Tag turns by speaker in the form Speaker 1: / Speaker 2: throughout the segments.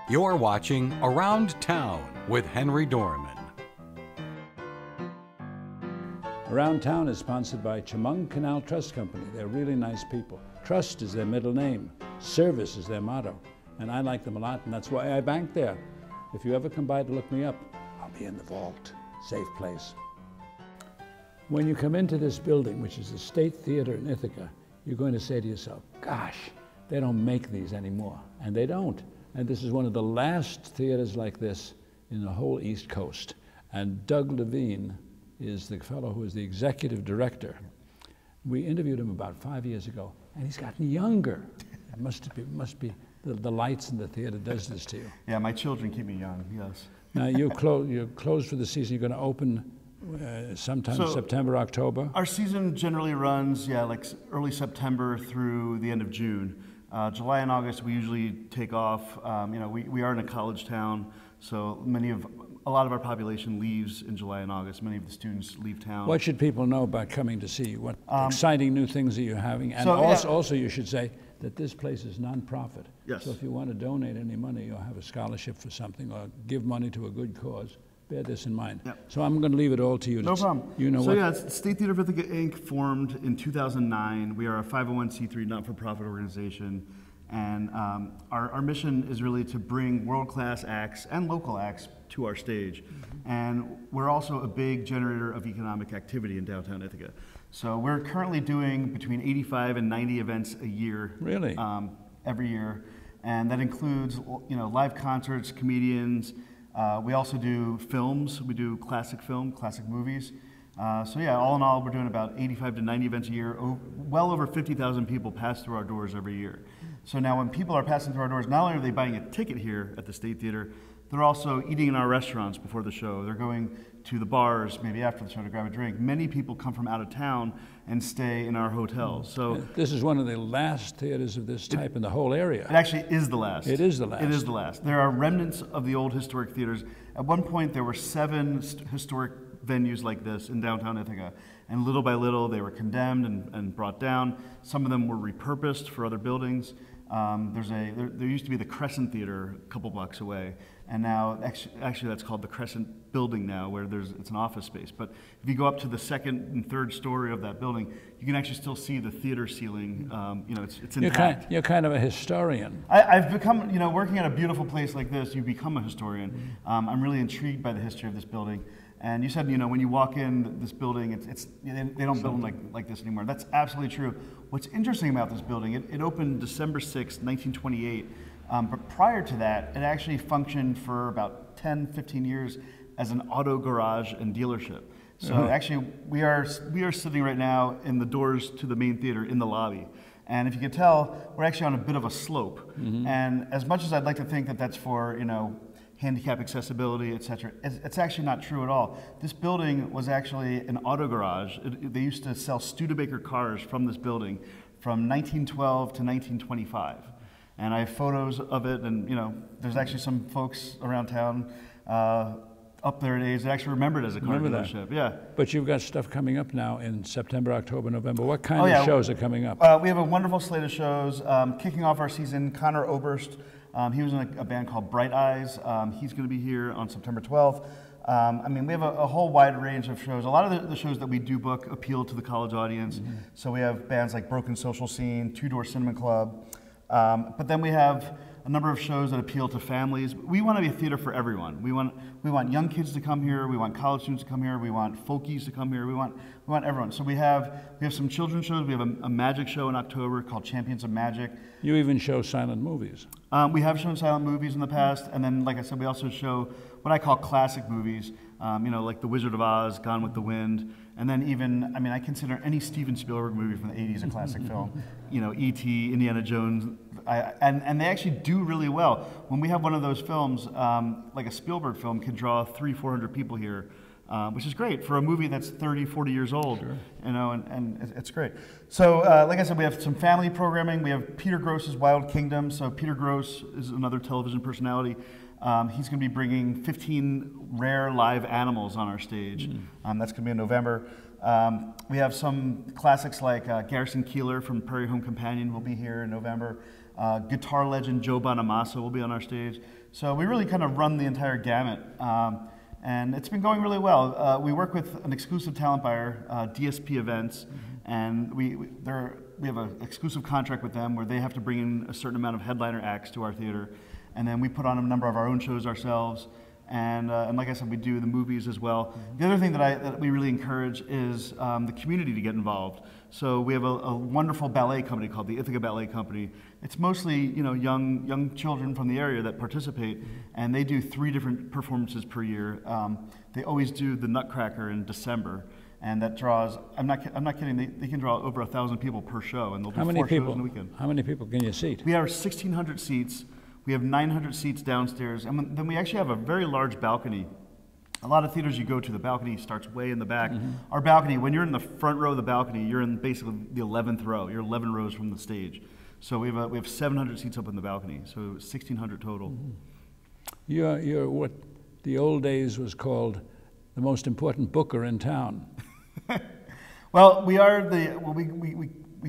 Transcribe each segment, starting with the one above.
Speaker 1: You're watching Around Town with Henry Dormann.
Speaker 2: Around Town is sponsored by Chemung Canal Trust Company. They're really nice people. Trust is their middle name. Service is their motto. And I like them a lot, and that's why I bank there. If you ever come by to look me up, I'll be in the vault. Safe place. When you come into this building, which is the State Theater in Ithaca, you're going to say to yourself, gosh, they don't make these anymore. And they don't. And this is one of the last theaters like this in the whole East Coast. And Doug Levine is the fellow who is the executive director. We interviewed him about 5 years ago, and he's gotten younger. It must be the lights in the theater does this to you.
Speaker 3: Yeah, my children keep me young, yes.
Speaker 2: Now, you're closed for the season. You're going to open sometime September, October?
Speaker 3: Our season generally runs, like early September through the end of June. July and August, we usually take off. We are in a college town, so a lot of our population leaves in July and August. Many of the students leave town.
Speaker 2: What should people know about coming to see you? What exciting new things are you having? And also you should say that this place is nonprofit.
Speaker 3: Yes.
Speaker 2: So if you want to donate any money or have a scholarship for something or give money to a good cause, bear this in mind.
Speaker 3: Yep.
Speaker 2: So I'm going to leave it all to you.
Speaker 3: No problem.
Speaker 2: You know
Speaker 3: it's State Theater of Ithaca, Inc. formed in 2009. We are a 501c3 not-for-profit organization. And our mission is really to bring world-class acts and local acts to our stage. Mm-hmm. And we're also a big generator of economic activity in downtown Ithaca. So we're currently doing between 85 and 90 events a year.
Speaker 2: Really?
Speaker 3: Every year. And that includes live concerts, comedians. We also do films. We do classic film, classic movies. All in all, we're doing about 85 to 90 events a year. Well over 50,000 people pass through our doors every year. So now when people are passing through our doors, not only are they buying a ticket here at the State Theater, they're also eating in our restaurants before the show. They're going to the bars maybe after the show to grab a drink. Many people come from out of town and stay in our hotels. So
Speaker 2: this is one of the last theaters of this type in the whole area.
Speaker 3: It actually is the last.
Speaker 2: It is the last.
Speaker 3: It is the last. There are remnants of the old historic theaters. At one point, there were 7 historic venues like this in downtown Ithaca. And little by little, they were condemned and brought down. Some of them were repurposed for other buildings. There used to be the Crescent Theater a couple blocks away, and now actually that's called the Crescent Building now, where it's an office space. But if you go up to the 2nd and 3rd story of that building, you can actually still see the theater ceiling. It's intact.
Speaker 2: You're kind of a historian.
Speaker 3: I've become, working at a beautiful place like this, you become a historian. I'm really intrigued by the history of this building. And you said, when you walk in this building, they don't build them like this anymore. That's absolutely true. What's interesting about this building, it opened December 6, 1928. But prior to that, it actually functioned for about 10, 15 years as an auto garage and dealership. So actually, we are sitting right now in the doors to the main theater in the lobby. And if you can tell, we're actually on a bit of a slope. Mm-hmm. And as much as I'd like to think that that's for, handicap accessibility, et cetera, it's actually not true at all. This building was actually an auto garage. They used to sell Studebaker cars from this building from 1912 to 1925. And I have photos of it, and there's actually some folks around town up there at age that actually remember it as a car dealership. Yeah.
Speaker 2: But you've got stuff coming up now in September, October, November. What kind of shows are coming up?
Speaker 3: We have a wonderful slate of shows. Kicking off our season, Connor Oberst. He was in a band called Bright Eyes. He's going to be here on September 12th. We have a whole wide range of shows. A lot of the shows that we do book appeal to the college audience. Mm-hmm. So we have bands like Broken Social Scene, Two Door Cinnamon Club. But then we have a number of shows that appeal to families. We want to be a theater for everyone. We want young kids to come here. We want college students to come here. We want folkies to come here. We want everyone. So we have some children's shows. We have a magic show in October called Champions of Magic.
Speaker 2: You even show silent movies.
Speaker 3: We have shown silent movies in the past, and then, like I said, we also show what I call classic movies, like The Wizard of Oz, Gone with the Wind, and then even, I consider any Steven Spielberg movie from the 80s a classic film. E.T., Indiana Jones, and they actually do really well. When we have one of those films, like a Spielberg film, can draw 300-400 people here, which is great for a movie that's 30, 40 years old.
Speaker 2: Sure.
Speaker 3: And it's great. So, like I said, we have some family programming. We have Peter Gross's Wild Kingdom. So Peter Gross is another television personality. He's going to be bringing 15 rare live animals on our stage. That's going to be in November. We have some classics like Garrison Keillor from Prairie Home Companion will be here in November. Guitar legend Joe Bonamassa will be on our stage. So we really kind of run the entire gamut. And it's been going really well. We work with an exclusive talent buyer, DSP Events, and we have an exclusive contract with them where they have to bring in a certain amount of headliner acts to our theater. And then we put on a number of our own shows ourselves. And like I said, we do the movies as well. The other thing that we really encourage is the community to get involved. So we have a wonderful ballet company called the Ithaca Ballet Company. It's mostly young children from the area that participate, and they do 3 different performances per year. They always do the Nutcracker in December, and that draws. I'm not kidding. They can draw over 1,000 people per show, and they'll do 4 shows in a weekend.
Speaker 2: How many people can you seat?
Speaker 3: We have 1,600 seats. We have 900 seats downstairs, and then we actually have a very large balcony. A lot of theaters you go to, the balcony starts way in the back. Our balcony, when you're in the front row of the balcony, you're in basically the 11th row. You're 11 rows from the stage. So we have 700 seats up in the balcony, so 1,600 total.
Speaker 2: You're what the old days was called the most important booker in town.
Speaker 3: Well, we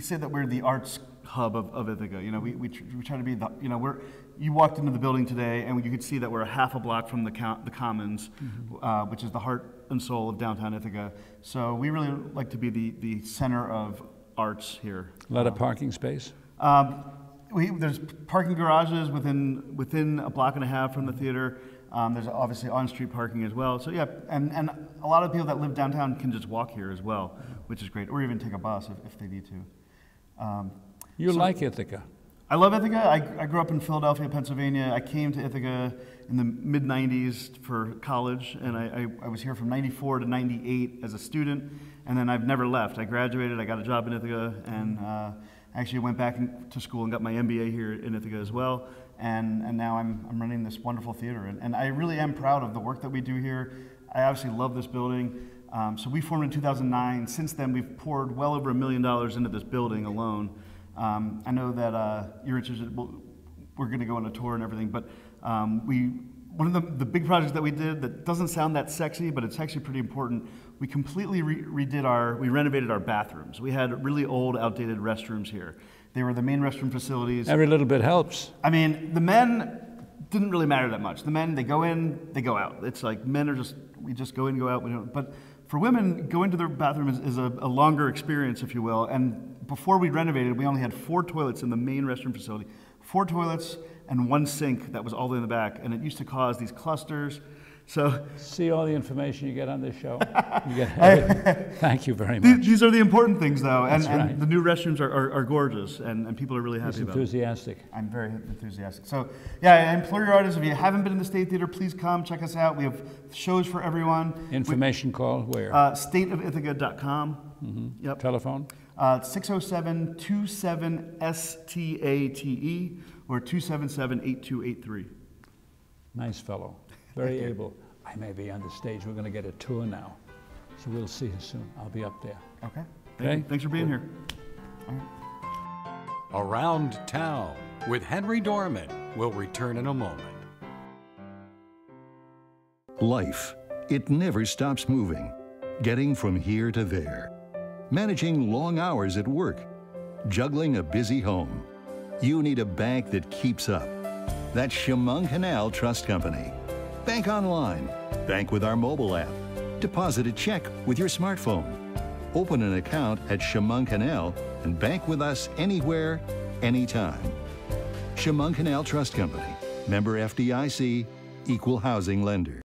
Speaker 3: say that we're the arts hub of Ithaca. We try to be the, you walked into the building today and you could see that we're a half a block from the Commons, which is the heart and soul of downtown Ithaca. So we really like to be the center of arts here.
Speaker 2: A lot of parking space?
Speaker 3: There's parking garages within a block and a half from the theater. There's obviously on-street parking as well. So yeah, and a lot of people that live downtown can just walk here as well, which is great, or even take a bus if they need to.
Speaker 2: You like Ithaca?
Speaker 3: I love Ithaca. I grew up in Philadelphia, Pennsylvania. I came to Ithaca in the mid-90s for college, and I was here from 94 to 98 as a student, and then I've never left. I graduated, I got a job in Ithaca, and actually went back to school and got my MBA here in Ithaca as well, and now I'm running this wonderful theater, and I really am proud of the work that we do here. I obviously love this building. So we formed in 2009. Since then, we've poured well over $1 million into this building alone. I know that you're interested. We're going to go on a tour and everything, but one of the big projects that we did that doesn't sound that sexy, but it's actually pretty important. We completely renovated our bathrooms. We had really old, outdated restrooms here. They were the main restroom facilities.
Speaker 2: Every little bit helps.
Speaker 3: I mean, the men didn't really matter that much. The men, they go in, they go out. It's like men are we just go in, go out. We don't. But for women, going to their bathroom is a longer experience, if you will. And before we renovated, we only had 4 toilets in the main restroom facility. 4 toilets and 1 sink that was all the way in the back. And it used to cause these clusters. So
Speaker 2: see all the information you get on this show. You get everything. Thank you very much.
Speaker 3: These are the important things, though.
Speaker 2: That's
Speaker 3: and
Speaker 2: right.
Speaker 3: the new restrooms are gorgeous, and people are really happy about it.
Speaker 2: Enthusiastic.
Speaker 3: I'm very enthusiastic. So, yeah, I implore your artists, if you haven't been in the State Theater, please come, check us out. We have shows for everyone.
Speaker 2: Information call where?
Speaker 3: Stateofithaca.com.
Speaker 2: Mm-hmm.
Speaker 3: Yep.
Speaker 2: Telephone?
Speaker 3: 607-27-STATE or 277-8283.
Speaker 2: Nice fellow. Very able. I may be on the stage. We're going to get a tour now. So we'll see you soon. I'll be up there.
Speaker 3: Okay.
Speaker 2: Okay?
Speaker 3: Thanks for being here. All right.
Speaker 1: Around Town with Henry Dormann will return in a moment.
Speaker 4: Life, it never stops moving. Getting from here to there. Managing long hours at work. Juggling a busy home. You need a bank that keeps up. That's Chemung Canal Trust Company. Bank online. Bank with our mobile app. Deposit a check with your smartphone. Open an account at Chemung Canal and bank with us anywhere, anytime. Chemung Canal Trust Company. Member FDIC. Equal housing lender.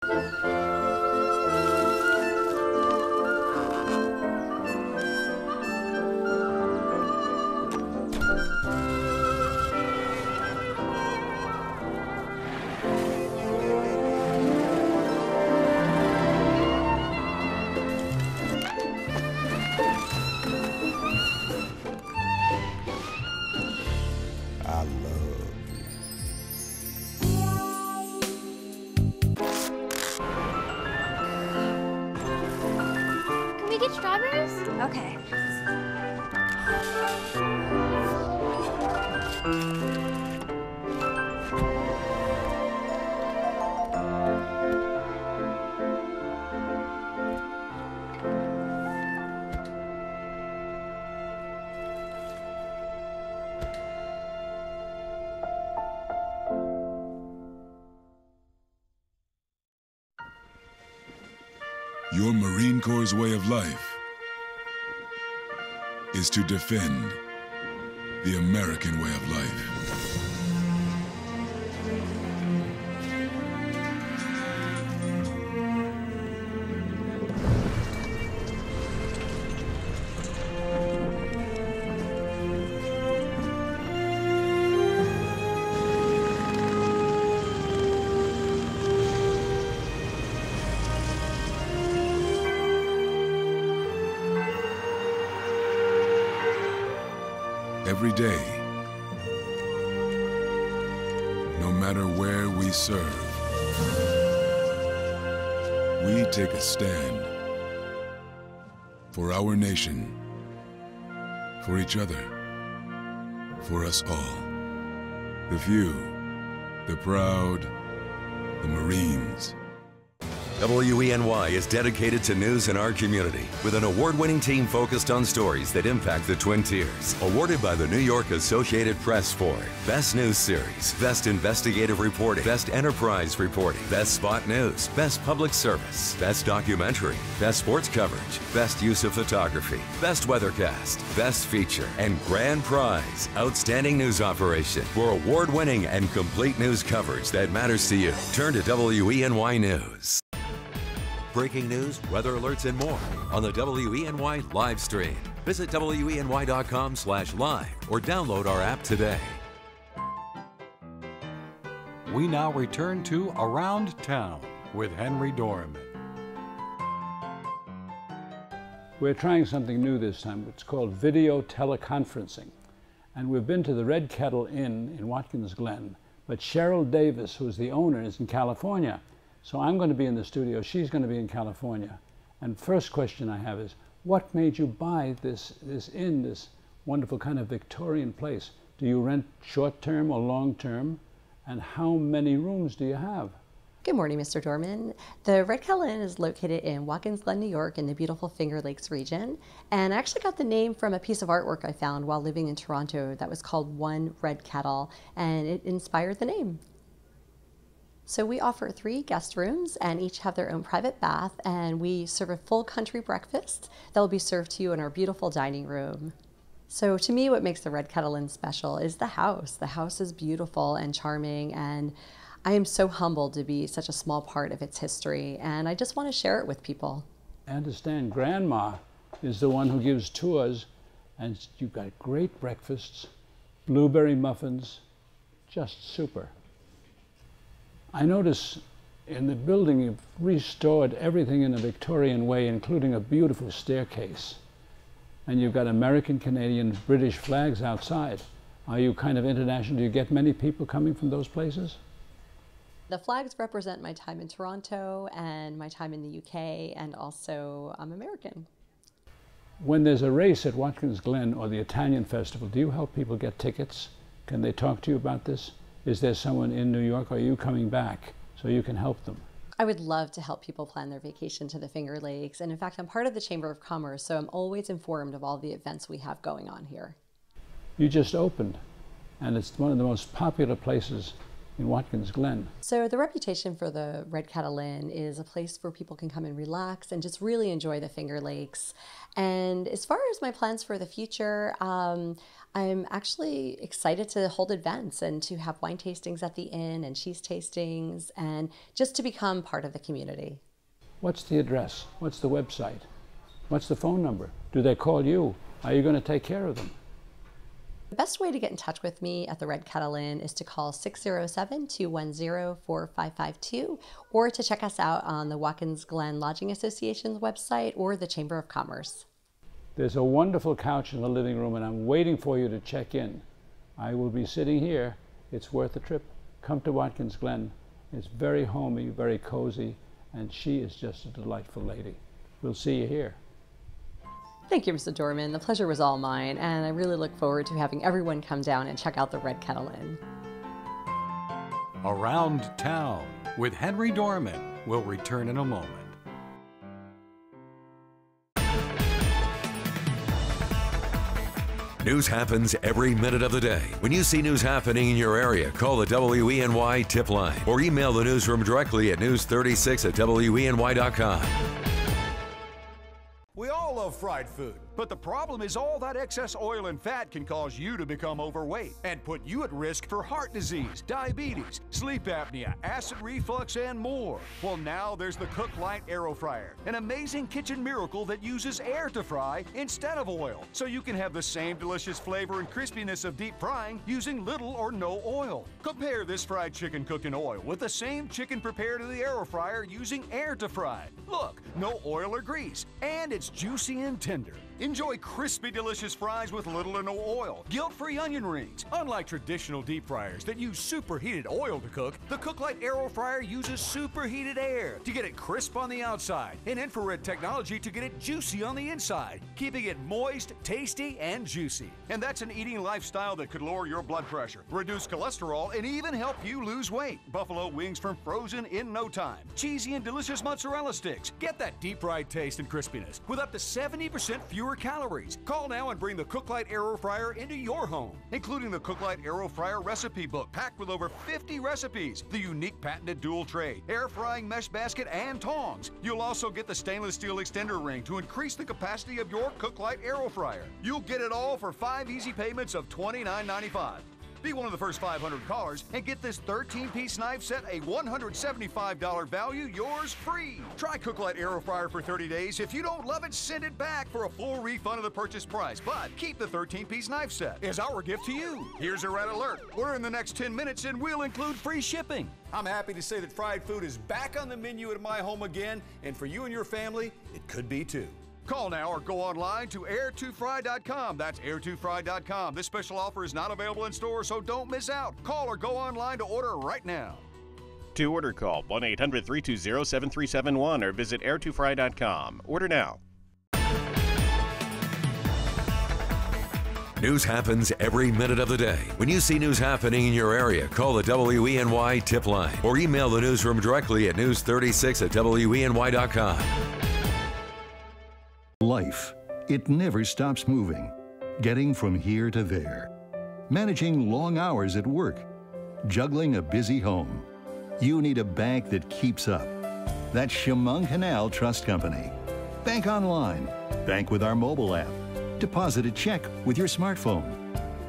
Speaker 5: Strawberries? Okay. Your Marine Corps' way of life is to defend the American way of life. Every day, no matter where we serve, we take a stand for our nation, for each other, for us all. The few, the proud, the Marines.
Speaker 6: WENY is dedicated to news in our community with an award-winning team focused on stories that impact the Twin Tiers. Awarded by the New York Associated Press for Best News Series, Best Investigative Reporting, Best Enterprise Reporting, Best Spot News, Best Public Service, Best Documentary, Best Sports Coverage, Best Use of Photography, Best Weathercast, Best Feature, and Grand Prize, Outstanding News Operation for award-winning and complete news coverage that matters to you. Turn to WENY News. Breaking news, weather alerts, and more on the WENY live stream. Visit WENY.com/live or download our app today.
Speaker 1: We now return to Around Town with Henry Dormann.
Speaker 2: We're trying something new this time. It's called video teleconferencing. And we've been to the Red Kettle Inn in Watkins Glen, but Cheryl Davis, who's the owner, is in California. So I'm going to be in the studio, she's going to be in California. And first question I have is, what made you buy this inn, this wonderful kind of Victorian place? Do you rent short-term or long-term? And how many rooms do you have?
Speaker 7: Good morning, Mr. Dormann. The Red Kettle Inn is located in Watkins Glen, New York, in the beautiful Finger Lakes region. And I actually got the name from a piece of artwork I found while living in Toronto that was called One Red Kettle, and it inspired the name. So we offer 3 guest rooms and each have their own private bath, and we serve a full country breakfast that will be served to you in our beautiful dining room. So to me, what makes the Red Kettle Inn special is the house. The house is beautiful and charming, and I am so humbled to be such a small part of its history, and I just want to share it with people.
Speaker 2: I understand Grandma is the one who gives tours, and you've got great breakfasts, blueberry muffins, just super. I notice in the building you've restored everything in a Victorian way, including a beautiful staircase. And you've got American, Canadian, British flags outside. Are you kind of international? Do you get many people coming from those places?
Speaker 7: The flags represent my time in Toronto and my time in the UK, and also I'm American.
Speaker 2: When there's a race at Watkins Glen or the Italian Festival, do you help people get tickets? Can they talk to you about this? Is there someone in New York, or are you coming back so you can help them?
Speaker 7: I would love to help people plan their vacation to the Finger Lakes. And in fact, I'm part of the Chamber of Commerce, so I'm always informed of all the events we have going on here.
Speaker 2: You just opened, and it's one of the most popular places in Watkins Glen.
Speaker 7: So the reputation for the Red Kettle Inn is a place where people can come and relax and just really enjoy the Finger Lakes. And as far as my plans for the future, I'm actually excited to hold events and to have wine tastings at the inn and cheese tastings, and just to become part of the community.
Speaker 2: What's the address? What's the website? What's the phone number? Do they call you? Are you going to take care of them?
Speaker 7: The best way to get in touch with me at the Red Kettle Inn is to call 607-210-4552, or to check us out on the Watkins Glen Lodging Association's website or the Chamber of Commerce.
Speaker 2: There's a wonderful couch in the living room, and I'm waiting for you to check in. I will be sitting here. It's worth a trip. Come to Watkins Glen. It's very homey, very cozy, and she is just a delightful lady. We'll see you here.
Speaker 7: Thank you, Mr. Dormann. The pleasure was all mine, and I really look forward to having everyone come down and check out the Red Kettle Inn.
Speaker 1: Around Town with Henry Dormann will return in a moment.
Speaker 6: News happens every minute of the day. When you see news happening in your area, call the WENY tip line or email the newsroom directly at news36@weny.com.
Speaker 8: love fried food. But the problem is all that excess oil and fat can cause you to become overweight and put you at risk for heart disease, diabetes, sleep apnea, acid reflux, and more. Well, now there's the Cook Light Aero Fryer, an amazing kitchen miracle that uses air to fry instead of oil, so you can have the same delicious flavor and crispiness of deep frying using little or no oil. Compare this fried chicken cooked in oil with the same chicken prepared in the aero fryer using air to fry. Look, no oil or grease, and it's juicy and tender. Enjoy crispy, delicious fries with little or no oil, guilt-free onion rings. Unlike traditional deep fryers that use superheated oil to cook, the Cook Light Aero Fryer uses superheated air to get it crisp on the outside and infrared technology to get it juicy on the inside, keeping it moist, tasty, and juicy. And that's an eating lifestyle that could lower your blood pressure, reduce cholesterol, and even help you lose weight. Buffalo wings from frozen in no time. Cheesy and delicious mozzarella sticks. Get that deep-fried taste and crispiness with up to 70% fewer calories. Call now and bring the Cook Light Aero Fryer into your home, including the Cook Light Aero Fryer recipe book packed with over 50 recipes, the unique patented dual tray, air frying mesh basket, and tongs. You'll also get the stainless steel extender ring to increase the capacity of your Cook Light Aero Fryer. You'll get it all for 5 easy payments of $29.95. Be one of the first 500 callers and get this 13-piece knife set, a $175 value, yours free. Try Cook Light Aero Fryer for 30 days. If you don't love it, send it back for a full refund of the purchase price. But keep the 13-piece knife set as our gift to you. Here's a red alert. Order in the next 10 minutes and we'll include free shipping. I'm happy to say that fried food is back on the menu at my home again, and for you and your family, it could be too. Call now or go online to air2fry.com. That's air2fry.com. This special offer is not available in store, so don't miss out. Call or go online to order right now.
Speaker 9: To order, call 1-800-320-7371 or visit air2fry.com. Order now.
Speaker 6: News happens every minute of the day. When you see news happening in your area, call the WENY tip line or email the newsroom directly at news36@weny.com.
Speaker 4: Life, it never stops moving, getting from here to there, managing long hours at work, juggling a busy home. You need a bank that keeps up. That's Chemung Canal Trust Company. Bank online, bank with our mobile app, deposit a check with your smartphone,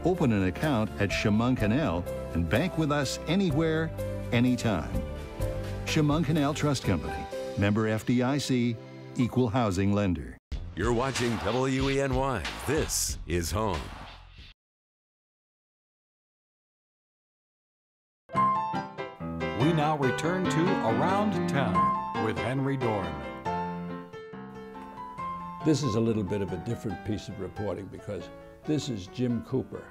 Speaker 4: open an account at Chemung Canal, and bank with us anywhere, anytime. Chemung Canal Trust Company, member FDIC, equal housing lender.
Speaker 6: You're watching WENY. This is home.
Speaker 1: We now return to Around Town with Henry Dormann.
Speaker 2: This is a little bit of a different piece of reporting because this is Jim Cooper.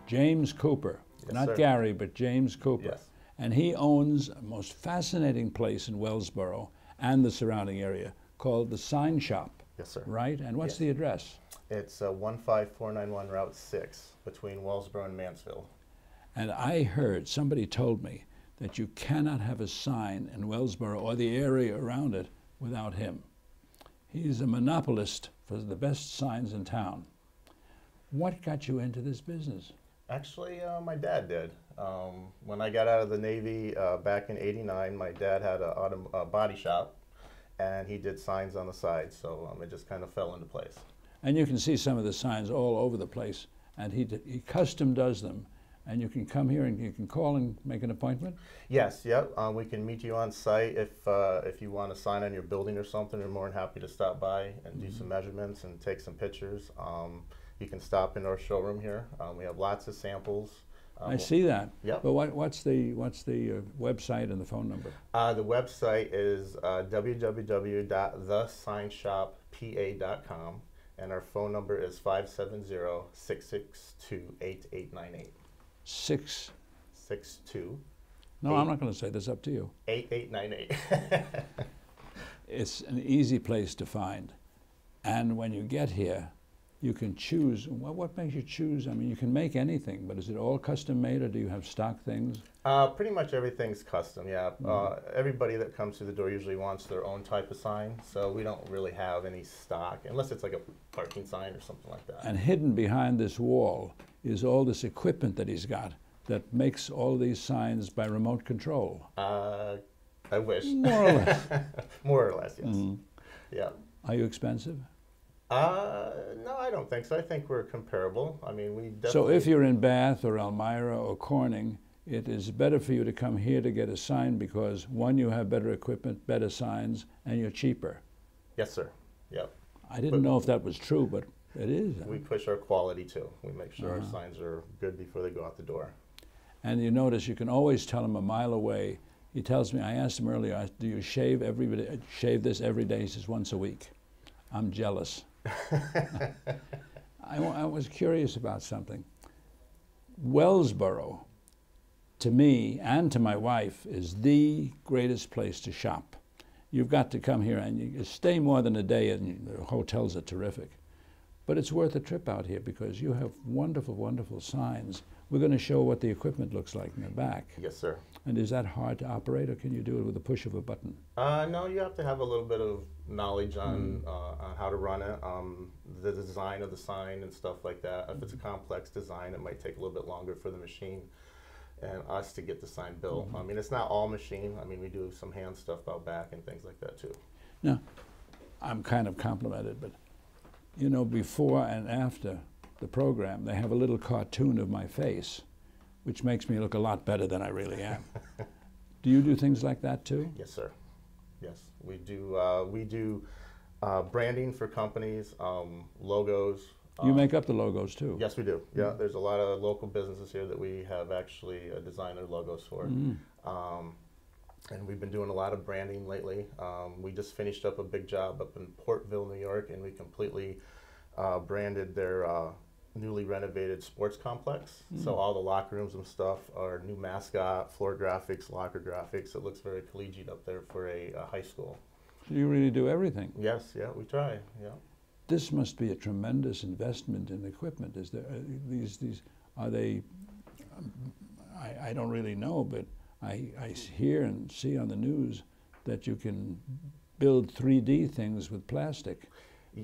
Speaker 2: James Cooper.
Speaker 10: Yes,
Speaker 2: Not
Speaker 10: sir.
Speaker 2: Gary, but James Cooper.
Speaker 10: Yes.
Speaker 2: And he owns a most fascinating place in Wellsboro and the surrounding area called the Sign Shop.
Speaker 10: Yes, sir.
Speaker 2: Right? And what's
Speaker 10: Yes.
Speaker 2: the address?
Speaker 10: It's 15491 Route 6 between Wellsboro and Mansfield.
Speaker 2: And I heard, somebody told me, that you cannot have a sign in Wellsboro or the area around it without him. He's a monopolist for the best signs in town. What got you into this business?
Speaker 10: Actually, my dad did. When I got out of the Navy back in '89, my dad had a body shop, and he did signs on the side, so it just kind of fell into place.
Speaker 2: And you can see some of the signs all over the place, and he custom does them. And you can come here and you can call and make an appointment?
Speaker 10: Yes, yep. We can meet you on site if you want a sign on your building or something. We're more than happy to stop by and do some measurements and take some pictures. You can stop in our showroom here. We have lots of samples.
Speaker 2: I see that.
Speaker 10: Yep.
Speaker 2: But what's the website and the phone number?
Speaker 10: The website is www.thesignshoppa.com, and our phone number is 570-662-8898.
Speaker 2: 662. No, I'm not going to say this. Up to you.
Speaker 10: 8898.
Speaker 2: It's an easy place to find, and when you get here, you can choose. What makes you choose? I mean, you can make anything, but is it all custom made, or do you have stock things?
Speaker 10: Pretty much everything's custom. Yeah. Everybody that comes through the door usually wants their own type of sign, so we don't really have any stock unless it's like a parking sign or something like that.
Speaker 2: And hidden behind this wall is all this equipment that he's got that makes all these signs by remote control.
Speaker 10: I wish.
Speaker 2: More or less.
Speaker 10: More or less, yes.
Speaker 2: Mm-hmm.
Speaker 10: Yeah.
Speaker 2: Are you expensive?
Speaker 10: No, I don't think so. I think we're comparable. I mean, we definitely...
Speaker 2: So if you're in Bath or Elmira or Corning, it is better for you to come here to get a sign because, one, you have better equipment, better signs, and you're cheaper.
Speaker 10: Yes, sir. Yep.
Speaker 2: I didn't know if that was true, but it is.
Speaker 10: We push our quality too. We make sure our signs are good before they go out the door.
Speaker 2: And you notice you can always tell him a mile away. He tells me, I asked him earlier, do you shave this every day? He says, once a week. I'm jealous. I was curious about something. Wellsboro, to me and to my wife, is the greatest place to shop. You've got to come here and you stay more than a day, and the hotels are terrific. But it's worth a trip out here because you have wonderful, wonderful signs. We're going to show what the equipment looks like in the back.
Speaker 10: Yes, sir.
Speaker 2: And is that hard to operate, or can you do it with the push of a button?
Speaker 10: No, you have to have a little bit of knowledge on how to run it, the design of the sign and stuff like that. If it's a complex design, it might take a little bit longer for the machine and us to get the sign built. I mean, it's not all machine. I mean, we do some hand stuff out back and things like that too.
Speaker 2: Now, I'm kind of complimented, but you know, before and after the program, they have a little cartoon of my face, which makes me look a lot better than I really am. Do you do things like that too?
Speaker 10: Yes, sir. Yes, we do. We do branding for companies, logos.
Speaker 2: You make up the logos too?
Speaker 10: Yes, we do. Yeah, there's a lot of local businesses here that we have actually designed their logos for. And we've been doing a lot of branding lately. We just finished up a big job up in Portville, New York, and we completely branded their newly renovated sports complex. So all the locker rooms and stuff are new mascot, floor graphics, locker graphics. It looks very collegiate up there for a high school.
Speaker 2: So you really do everything?
Speaker 10: Yes, yeah, we try, yeah.
Speaker 2: This must be a tremendous investment in equipment. Is there are they? I don't really know, but I hear and see on the news that you can build 3D things with plastic.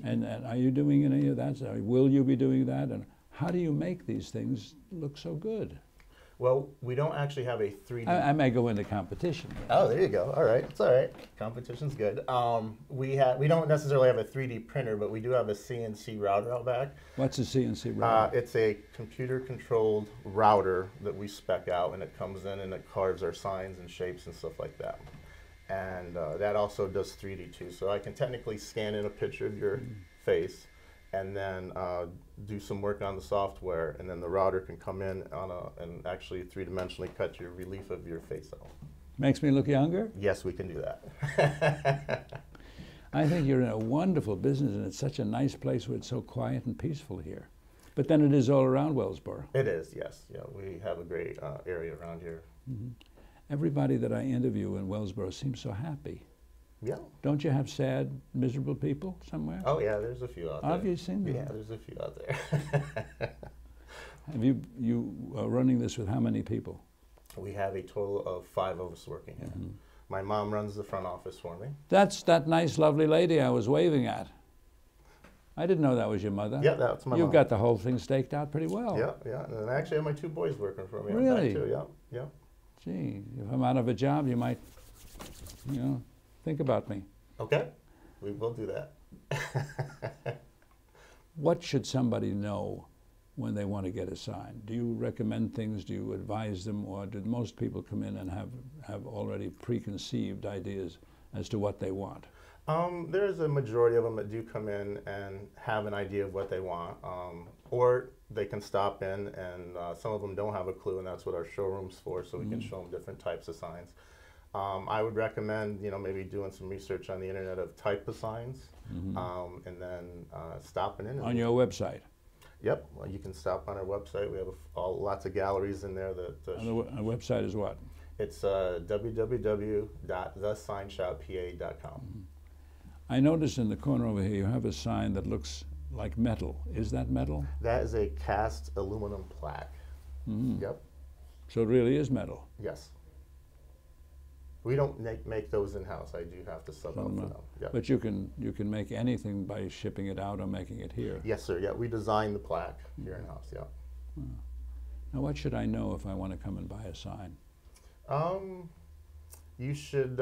Speaker 2: And are you doing any of that? Will you be doing that? And how do you make these things look so good?
Speaker 10: Well, we don't actually have a 3D.
Speaker 2: I may go into competition.
Speaker 10: Oh, there you go. All right, it's all right. Competition's good. We don't necessarily have a 3D printer, but we do have a CNC router out back.
Speaker 2: What's a CNC router?
Speaker 10: It's a computer-controlled router that we spec out, and it comes in and it carves our signs and shapes and stuff like that. And that also does 3D too. So I can technically scan in a picture of your face and then do some work on the software, and then the router can come in and actually three-dimensionally cut your relief of your face out.
Speaker 2: Makes me look younger?
Speaker 10: Yes, we can do that.
Speaker 2: I think you're in a wonderful business, and it's such a nice place where it's so quiet and peaceful here. But then it is all around Wellsboro.
Speaker 10: It is, yes. Yeah, we have a great area around here.
Speaker 2: Everybody that I interview in Wellsboro seems so happy.
Speaker 10: Yeah.
Speaker 2: Don't you have sad, miserable people somewhere?
Speaker 10: Oh yeah, there's a few out there.
Speaker 2: Have you seen them?
Speaker 10: Yeah, there's a few out there.
Speaker 2: Have you are running this with how many people?
Speaker 10: We have a total of 5 of us working here. My mom runs the front office for me.
Speaker 2: That's that nice, lovely lady I was waving at. I didn't know that was your mother.
Speaker 10: Yeah, that's my mom.
Speaker 2: You've got the whole thing staked out pretty well.
Speaker 10: Yeah, yeah. And I actually have my 2 boys working for me.
Speaker 2: Really?
Speaker 10: Too. Yeah, yeah.
Speaker 2: Gee, if I'm out of a job, you might, you know, think about me.
Speaker 10: Okay, we will do that.
Speaker 2: What should somebody know when they want to get a sign? Do you recommend things? Do you advise them? Or do most people come in and have already preconceived ideas as to what they want?
Speaker 10: There's a majority of them that do come in and have an idea of what they want. Or they can stop in, and some of them don't have a clue, and that's what our showroom's for, so we can show them different types of signs. I would recommend, you know, maybe doing some research on the internet of type of signs, and then stopping in.
Speaker 2: On your website?
Speaker 10: Yep, well, you can stop on our website. We have lots of galleries in there. That
Speaker 2: the website is what?
Speaker 10: It's www.thesignshoppa.com.
Speaker 2: I noticed in the corner over here you have a sign that looks like metal. Is that metal?
Speaker 10: That is a cast aluminum plaque. Yep.
Speaker 2: So it really is metal?
Speaker 10: Yes. We don't make those in-house. I do have to sub out for them. Yep.
Speaker 2: But you can make anything by shipping it out or making it here?
Speaker 10: Yes, sir. Yeah, we design the plaque here in-house, yeah.
Speaker 2: Now what should I know if I want to come and buy a sign?
Speaker 10: You should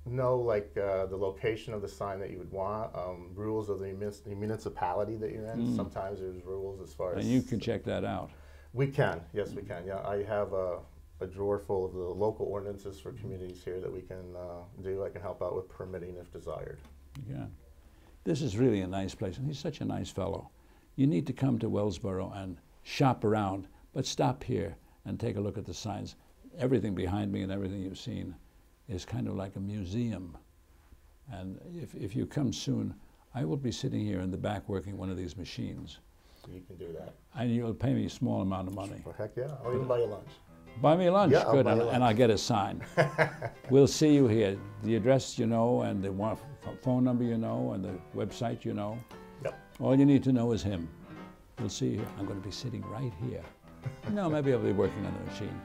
Speaker 10: know like the location of the sign that you would want, rules of the municipality that you're in. Sometimes there's rules as far as...
Speaker 2: And you can check that out.
Speaker 10: We can, yes we can. Yeah, I have a drawer full of the local ordinances for communities here that we can do. I can help out with permitting if desired.
Speaker 2: Yeah. This is really a nice place, and he's such a nice fellow. You need to come to Wellsboro and shop around, but stop here and take a look at the signs. Everything behind me and everything you've seen is kind of like a museum. And if you come soon, I will be sitting here in the back working one of these machines.
Speaker 10: You can do that.
Speaker 2: And you'll pay me a small amount of money.
Speaker 10: Well, heck yeah, I'll even buy you lunch.
Speaker 2: Buy me lunch,
Speaker 10: yeah,
Speaker 2: good,
Speaker 10: and
Speaker 2: I'll get a sign. We'll see you here. The address you know, and the phone number you know, and the website you know.
Speaker 10: Yep.
Speaker 2: All you need to know is him. We'll see you here. I'm going to be sitting right here. No, maybe I'll be working on the machine.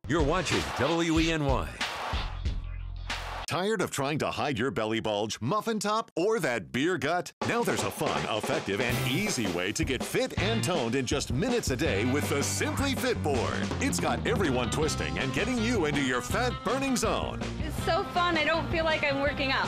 Speaker 6: You're watching WENY.
Speaker 11: Tired of trying to hide your belly bulge, muffin top, or that beer gut? Now there's a fun, effective, and easy way to get fit and toned in just minutes a day with the Simply Fit board. It's got everyone twisting and getting you into your fat-burning zone.
Speaker 12: It's so fun, I don't feel like I'm working out.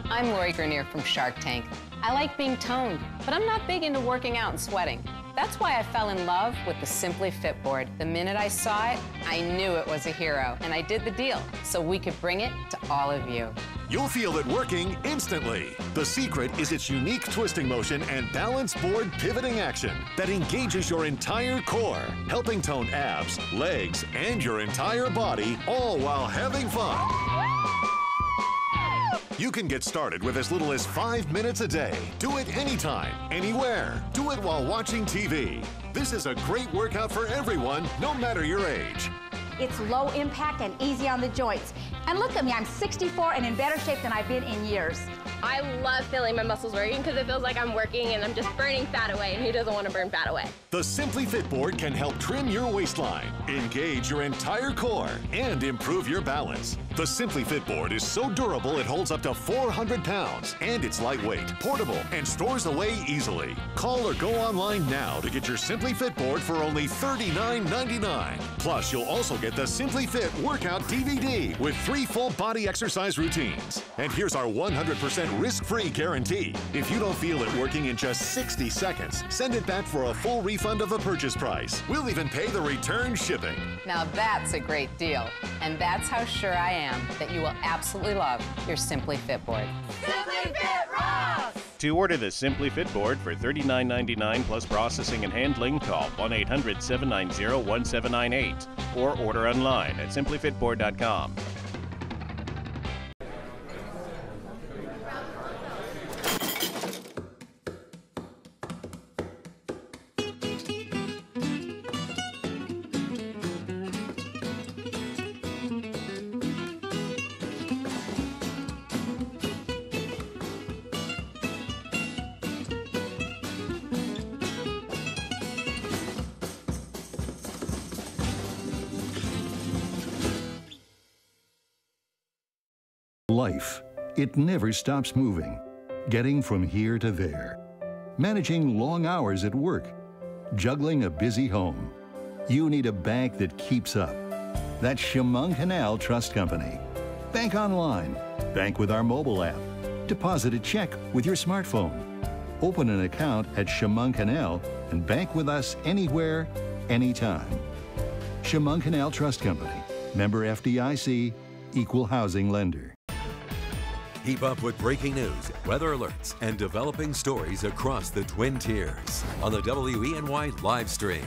Speaker 13: I'm Lori Grenier from Shark Tank. I like being toned, but I'm not big into working out and sweating. That's why I fell in love with the Simply Fit board. The minute I saw it, I knew it was a hero, and I did the deal so we could bring it to all of you.
Speaker 11: You'll feel it working instantly. The secret is its unique twisting motion and balance board pivoting action that engages your entire core, helping tone abs, legs, and your entire body, all while having fun. You can get started with as little as 5 minutes a day. Do it anytime, anywhere. Do it while watching TV. This is a great workout for everyone, no matter your age.
Speaker 14: It's low impact and easy on the joints. And look at me, I'm 64 and in better shape than I've been in years.
Speaker 12: I love feeling my muscles working because it feels like I'm working and I'm just burning fat away, and who doesn't want to burn fat away?
Speaker 11: The Simply Fit board can help trim your waistline, engage your entire core, and improve your balance. The Simply Fit board is so durable it holds up to 400 pounds, and it's lightweight, portable, and stores away easily. Call or go online now to get your Simply Fit board for only $39.99. Plus, you'll also get the Simply Fit workout DVD with 3 full body exercise routines. And here's our 100% risk-free guarantee. If you don't feel it working in just 60 seconds, send it back for a full refund of the purchase price. We'll even pay the return shipping.
Speaker 13: Now that's a great deal. And that's how sure I am that you will absolutely love your Simply Fit board.
Speaker 12: Simply Fit rocks!
Speaker 9: To order the Simply Fit board for $39.99 plus processing and handling, call 1-800-790-1798 or order online at simplyfitboard.com.
Speaker 4: Life, it never stops moving, getting from here to there, managing long hours at work, juggling a busy home. You need a bank that keeps up. That's Chemung Canal Trust Company. Bank online, bank with our mobile app, deposit a check with your smartphone, open an account at Chemung Canal, and bank with us anywhere, anytime. Chemung Canal Trust Company, member FDIC, equal housing lender.
Speaker 6: Keep up with breaking news, weather alerts, and developing stories across the Twin Tiers on the WENY live stream.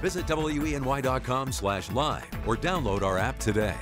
Speaker 6: Visit WENY.com/live or download our app today.